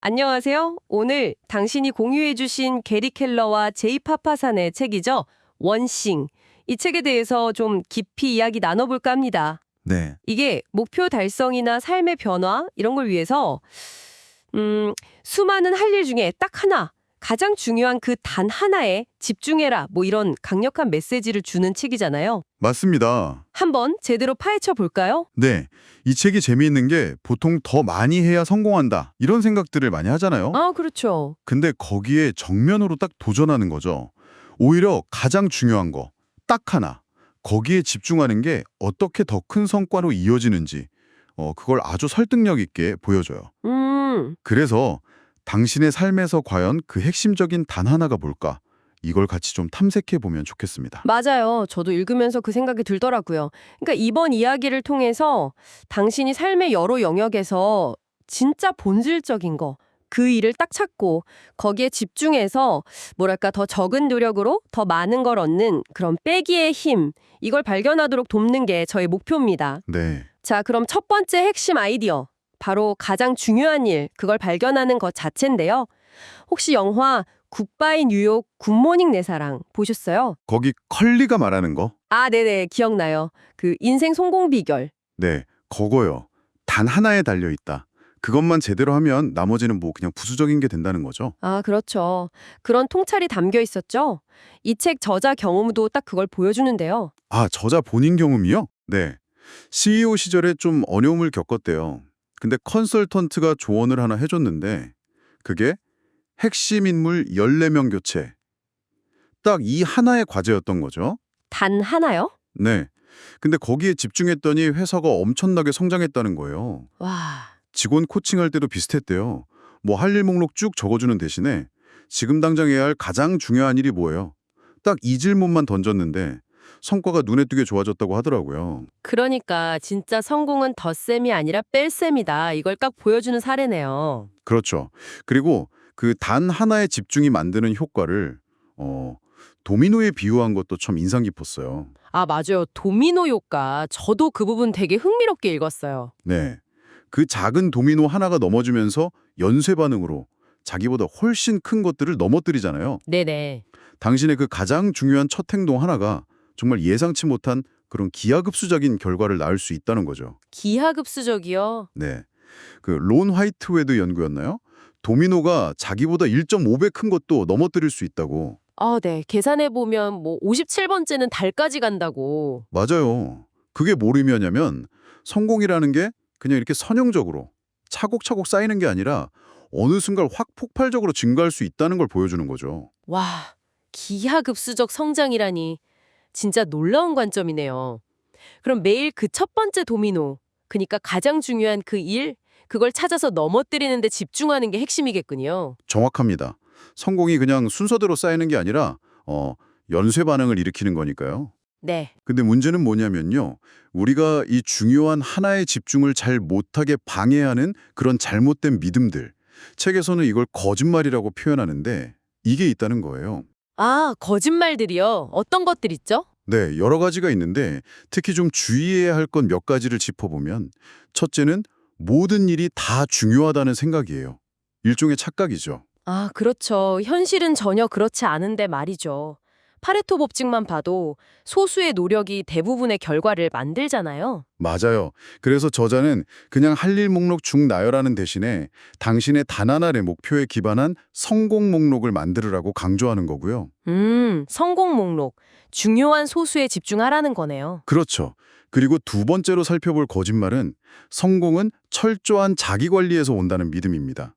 안녕하세요. 오늘 당신이 공유해주신 게리 켈러와 제이 파파산의 책이죠. 원싱. 이 책에 대해서 좀 깊이 이야기 나눠볼까 합니다. 네, 이게 목표 달성이나 삶의 변화 이런 걸 위해서 수많은 할 일 중에 딱 하나, 가장 중요한 그 단 하나에 집중해라 뭐 이런 강력한 메시지를 주는 책이잖아요. 맞습니다. 한번 제대로 파헤쳐 볼까요? 네, 이 책이 재미있는 게 보통 더 많이 해야 성공한다 이런 생각들을 많이 하잖아요. 아, 그렇죠. 근데 거기에 정면으로 딱 도전하는 거죠. 오히려 가장 중요한 거, 딱 하나. 거기에 집중하는 게 어떻게 더 큰 성과로 이어지는지 그걸 아주 설득력 있게 보여줘요. 그래서 당신의 삶에서 과연 그 핵심적인 단 하나가 뭘까? 이걸 같이 좀 탐색해 보면 좋겠습니다. 맞아요. 저도 읽으면서 그 생각이 들더라고요. 그러니까 이번 이야기를 통해서 당신이 삶의 여러 영역에서 진짜 본질적인 거, 그 일을 딱 찾고 거기에 집중해서 뭐랄까 더 적은 노력으로 더 많은 걸 얻는 그런 빼기의 힘, 이걸 발견하도록 돕는 게 저의 목표입니다. 네. 자, 그럼 첫 번째 핵심 아이디어. 바로 가장 중요한 일, 그걸 발견하는 것 자체인데요. 혹시 영화 굿바이 뉴욕 굿모닝 내 사랑 보셨어요? 거기 컬리가 말하는 거? 아, 네네. 기억나요. 그 인생 성공 비결. 네, 그거요. 단 하나에 달려 있다. 그것만 제대로 하면 나머지는 뭐 그냥 부수적인 게 된다는 거죠. 아, 그렇죠. 그런 통찰이 담겨 있었죠. 이 책 저자 경험도 딱 그걸 보여주는데요. 아, 저자 본인 경험이요? 네. CEO 시절에 좀 어려움을 겪었대요. 근데 컨설턴트가 조언을 하나 해줬는데 그게 핵심 인물 14명 교체. 딱 이 하나의 과제였던 거죠. 단 하나요? 네. 근데 거기에 집중했더니 회사가 엄청나게 성장했다는 거예요. 와, 직원 코칭할 때도 비슷했대요. 뭐 할 일 목록 쭉 적어주는 대신에 지금 당장 해야 할 가장 중요한 일이 뭐예요? 딱 이 질문만 던졌는데 성과가 눈에 띄게 좋아졌다고 하더라고요. 그러니까 진짜 성공은 덧셈이 아니라 뺄셈이다. 이걸 딱 보여주는 사례네요. 그렇죠. 그리고 그 단 하나의 집중이 만드는 효과를 도미노에 비유한 것도 참 인상 깊었어요. 아, 맞아요. 도미노 효과. 저도 그 부분 되게 흥미롭게 읽었어요. 네. 그 작은 도미노 하나가 넘어지면서 연쇄 반응으로 자기보다 훨씬 큰 것들을 넘어뜨리잖아요. 네네. 당신의 그 가장 중요한 첫 행동 하나가 정말 예상치 못한 그런 기하급수적인 결과를 낳을 수 있다는 거죠. 기하급수적이요. 네. 그 론 화이트웨드 연구였나요? 도미노가 자기보다 1.5배 큰 것도 넘어뜨릴 수 있다고. 아, 네. 계산해보면 뭐 57번째는 달까지 간다고. 맞아요. 그게 뭘 의미하냐면 성공이라는 게 그냥 이렇게 선형적으로 차곡차곡 쌓이는 게 아니라 어느 순간 확 폭발적으로 증가할 수 있다는 걸 보여주는 거죠. 와, 기하급수적 성장이라니. 진짜 놀라운 관점이네요. 그럼 매일 그 첫 번째 도미노, 그러니까 가장 중요한 그 일, 그걸 찾아서 넘어뜨리는 데 집중하는 게 핵심이겠군요. 정확합니다. 성공이 그냥 순서대로 쌓이는 게 아니라 연쇄 반응을 일으키는 거니까요. 네. 근데 문제는 뭐냐면요. 우리가 이 중요한 하나의 집중을 잘 못하게 방해하는 그런 잘못된 믿음들. 책에서는 이걸 거짓말이라고 표현하는데 이게 있다는 거예요. 아, 거짓말들이요? 어떤 것들 있죠? 네, 여러 가지가 있는데 특히 좀 주의해야 할 건 몇 가지를 짚어보면 첫째는 모든 일이 다 중요하다는 생각이에요. 일종의 착각이죠. 아, 그렇죠. 현실은 전혀 그렇지 않은데 말이죠. 파레토 법칙만 봐도 소수의 노력이 대부분의 결과를 만들잖아요. 맞아요. 그래서 저자는 그냥 할 일 목록 중 나열하는 대신에 당신의 단 하나의 목표에 기반한 성공 목록을 만들으라고 강조하는 거고요. 성공 목록. 중요한 소수에 집중하라는 거네요. 그렇죠. 그리고 두 번째로 살펴볼 거짓말은 성공은 철저한 자기관리에서 온다는 믿음입니다.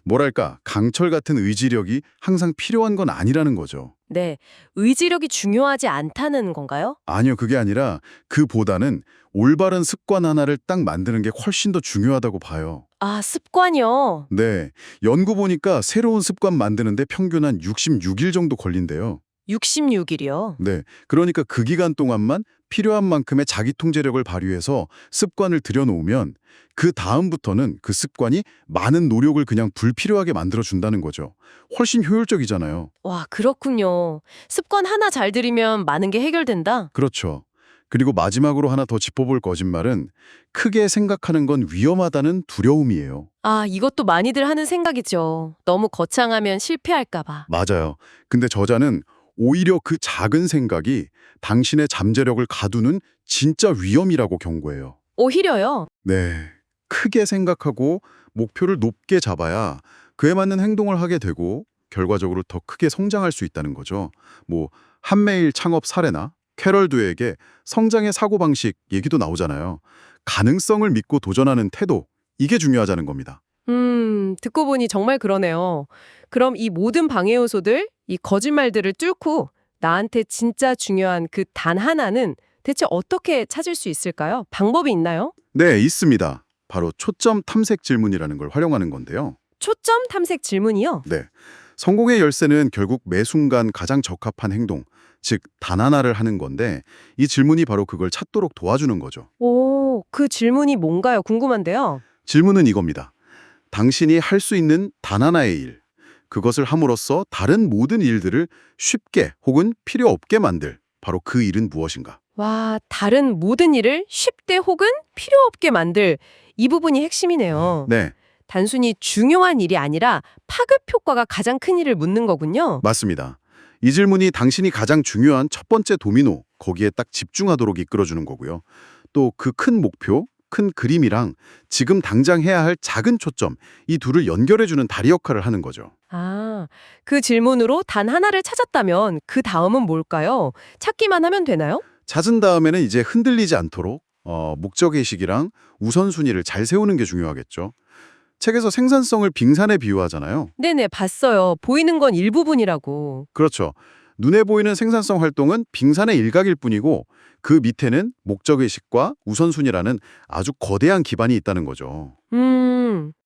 뭐랄까, 강철 같은 의지력이 항상 필요한 건 아니라는 거죠. 네, 의지력이 중요하지 않다는 건가요? 아니요, 그게 아니라 그보다는 올바른 습관 하나를 딱 만드는 게 훨씬 더 중요하다고 봐요. 아, 습관이요? 네, 연구 보니까 새로운 습관 만드는데 평균 한 66일 정도 걸린대요. 66일이요? 네, 그러니까 그 기간 동안만 필요한 만큼의 자기 통제력을 발휘해서 습관을 들여놓으면 그 다음부터는 그 습관이 많은 노력을 그냥 불필요하게 만들어준다는 거죠. 훨씬 효율적이잖아요. 와, 그렇군요. 습관 하나 잘 들이면 많은 게 해결된다? 그렇죠. 그리고 마지막으로 하나 더 짚어볼 거짓말은 크게 생각하는 건 위험하다는 두려움이에요. 아, 이것도 많이들 하는 생각이죠. 너무 거창하면 실패할까 봐. 맞아요. 근데 저자는 오히려 그 작은 생각이 당신의 잠재력을 가두는 진짜 위험이라고 경고해요. 오히려요. 네. 크게 생각하고 목표를 높게 잡아야 그에 맞는 행동을 하게 되고 결과적으로 더 크게 성장할 수 있다는 거죠. 뭐 한메일 창업 사례나 캐럴 드웨이의 성장의 사고방식 얘기도 나오잖아요. 가능성을 믿고 도전하는 태도, 이게 중요하다는 겁니다. 듣고 보니 정말 그러네요. 그럼 이 모든 방해 요소들, 이 거짓말들을 뚫고 나한테 진짜 중요한 그 단 하나는 대체 어떻게 찾을 수 있을까요? 방법이 있나요? 네, 있습니다. 바로 초점 탐색 질문이라는 걸 활용하는 건데요. 초점 탐색 질문이요? 네. 성공의 열쇠는 결국 매 순간 가장 적합한 행동, 즉 단 하나를 하는 건데 이 질문이 바로 그걸 찾도록 도와주는 거죠. 오, 그 질문이 뭔가요? 궁금한데요. 질문은 이겁니다. 당신이 할 수 있는 단 하나의 일, 그것을 함으로써 다른 모든 일들을 쉽게 혹은 필요 없게 만들, 바로 그 일은 무엇인가? 와, 다른 모든 일을 쉽게 혹은 필요 없게 만들 이 부분이 핵심이네요. 네, 단순히 중요한 일이 아니라 파급 효과가 가장 큰 일을 묻는 거군요. 맞습니다. 이 질문이 당신이 가장 중요한 첫 번째 도미노, 거기에 딱 집중하도록 이끌어주는 거고요. 또 그 큰 목표, 큰 그림이랑 지금 당장 해야 할 작은 초점, 이 둘을 연결해주는 다리 역할을 하는 거죠. 아, 그 질문으로 단 하나를 찾았다면 그 다음은 뭘까요? 찾기만 하면 되나요? 찾은 다음에는 이제 흔들리지 않도록 목적의식이랑 우선순위를 잘 세우는 게 중요하겠죠. 책에서 생산성을 빙산에 비유하잖아요. 네네, 봤어요. 보이는 건 일부분이라고. 그렇죠. 눈에 보이는 생산성 활동은 빙산의 일각일 뿐이고 그 밑에는 목적의식과 우선순위라는 아주 거대한 기반이 있다는 거죠.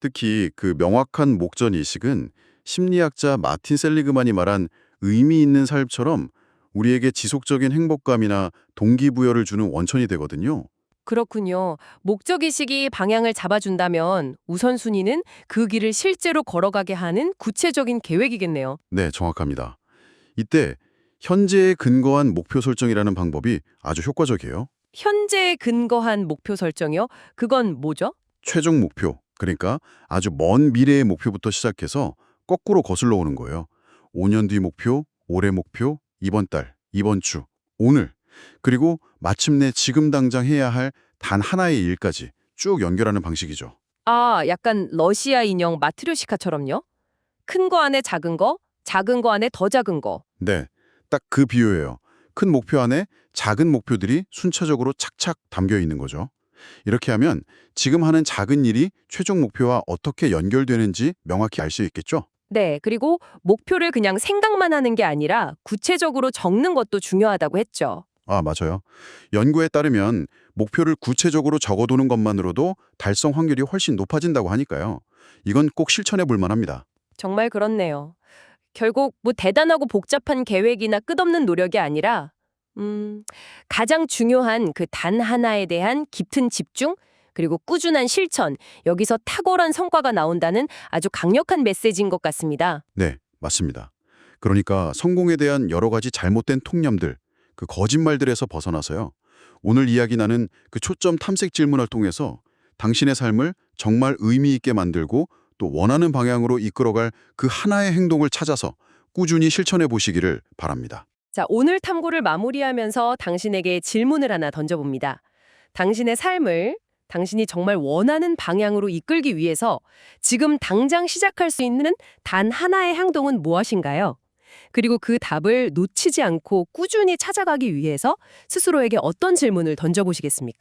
특히 그 명확한 목적의식은 심리학자 마틴 셀리그만이 말한 의미 있는 삶처럼 우리에게 지속적인 행복감이나 동기부여를 주는 원천이 되거든요. 그렇군요. 목적의식이 방향을 잡아준다면 우선순위는 그 길을 실제로 걸어가게 하는 구체적인 계획이겠네요. 네, 정확합니다. 이때 현재에 근거한 목표 설정이라는 방법이 아주 효과적이에요. 현재에 근거한 목표 설정이요? 그건 뭐죠? 최종 목표, 그러니까 아주 먼 미래의 목표부터 시작해서 거꾸로 거슬러 오는 거예요. 5년 뒤 목표, 올해 목표, 이번 달, 이번 주, 오늘, 그리고 마침내 지금 당장 해야 할 단 하나의 일까지 쭉 연결하는 방식이죠. 아, 약간 러시아 인형 마트료시카처럼요? 큰 거 안에 작은 거, 작은 거 안에 더 작은 거. 네, 딱 그 비유예요. 큰 목표 안에 작은 목표들이 순차적으로 착착 담겨 있는 거죠. 이렇게 하면 지금 하는 작은 일이 최종 목표와 어떻게 연결되는지 명확히 알 수 있겠죠? 네, 그리고 목표를 그냥 생각만 하는 게 아니라 구체적으로 적는 것도 중요하다고 했죠. 아, 맞아요. 연구에 따르면 목표를 구체적으로 적어두는 것만으로도 달성 확률이 훨씬 높아진다고 하니까요. 이건 꼭 실천해 볼 만합니다. 정말 그렇네요. 결국 뭐 대단하고 복잡한 계획이나 끝없는 노력이 아니라 가장 중요한 그 단 하나에 대한 깊은 집중 그리고 꾸준한 실천, 여기서 탁월한 성과가 나온다는 아주 강력한 메시지인 것 같습니다. 네, 맞습니다. 그러니까 성공에 대한 여러 가지 잘못된 통념들, 그 거짓말들에서 벗어나서요. 오늘 이야기 나눈 그 초점 탐색 질문을 통해서 당신의 삶을 정말 의미 있게 만들고 또 원하는 방향으로 이끌어갈 그 하나의 행동을 찾아서 꾸준히 실천해 보시기를 바랍니다. 자, 오늘 탐구를 마무리하면서 당신에게 질문을 하나 던져봅니다. 당신의 삶을 당신이 정말 원하는 방향으로 이끌기 위해서 지금 당장 시작할 수 있는 단 하나의 행동은 무엇인가요? 그리고 그 답을 놓치지 않고 꾸준히 찾아가기 위해서 스스로에게 어떤 질문을 던져보시겠습니까?